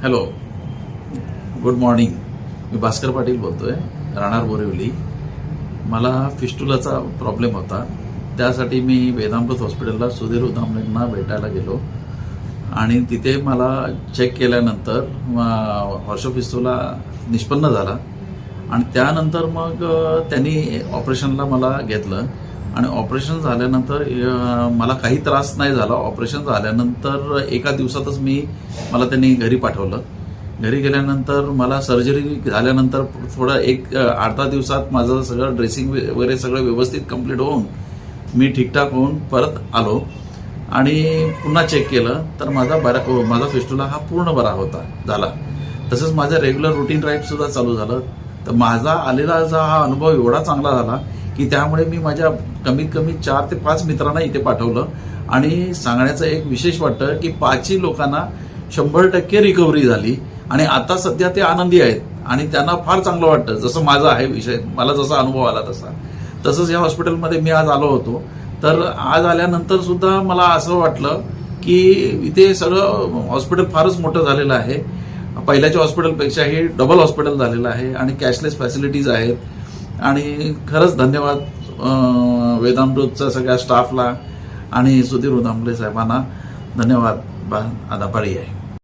Hello, good morning. मी भास्कर पाटील बोलतोय, राहणार बोरिवली. मला फिस्टुलाचा प्रॉब्लेम होता. त्यासाठी मी वेदांत हॉस्पिटलला सुधीर उदामलेंना भेटायला गेलो आणि तिथे मला चेक केल्यानंतर हॉर्शो फिस्टुला निष्पन्न झाला आणि त्यानंतर मग त्यांनी ऑपरेशनला मला घेतलं आणि ऑपरेशन झाल्यानंतर मला काही त्रास नाही झाला. ऑपरेशन झाल्यानंतर एका दिवसातच मला त्यांनी घरी पाठवलं. घरी गेल्यानंतर मला सर्जरी झाल्यानंतर थोडं 8-10 दिवसात माझं सगळं ड्रेसिंग वगैरे सगळं व्यवस्थित कंप्लीट होऊन मी ठीकठाक होऊन परत आलो आणि पुन्हा चेक केलं तर माझा फिस्टुला हा पूर्ण बरा झाला. तसंच माझं रेग्युलर रुटीन लाईफ सुद्धा चालू झालं. तर माझा आलेला हा अनुभव एवढा चांगला झाला की त्यामुळे मी माझ्या कमीत कमी 4 ते 5 मित्रांना इथे पाठवलं आणि सांगण्याचं एक विशेष वाटतं की 5 लोकांना 100% रिकव्हरी झाली आणि आता सध्या ते आनंदी आहेत आणि त्यांना फार चांगलं वाटतं. जसं माझा आहे विषय, मला जसा अनुभव आला तसंच या हॉस्पिटलमध्ये मी आज आलो होतो. तर आज आल्यानंतर सुद्धा मला असं वाटलं की इथे सगळं हॉस्पिटल फारच मोठं झालेलं आहे. पहिल्याच्या हॉस्पिटलपेक्षा हे डबल हॉस्पिटल झालेलं आहे आणि कॅशलेस फॅसिलिटीज आहेत. आणि खरंच धन्यवाद वेदांतच्या सगळ्या स्टाफला आणि सुधीर उदामले साहेबांना धन्यवाद. आभारी आहे.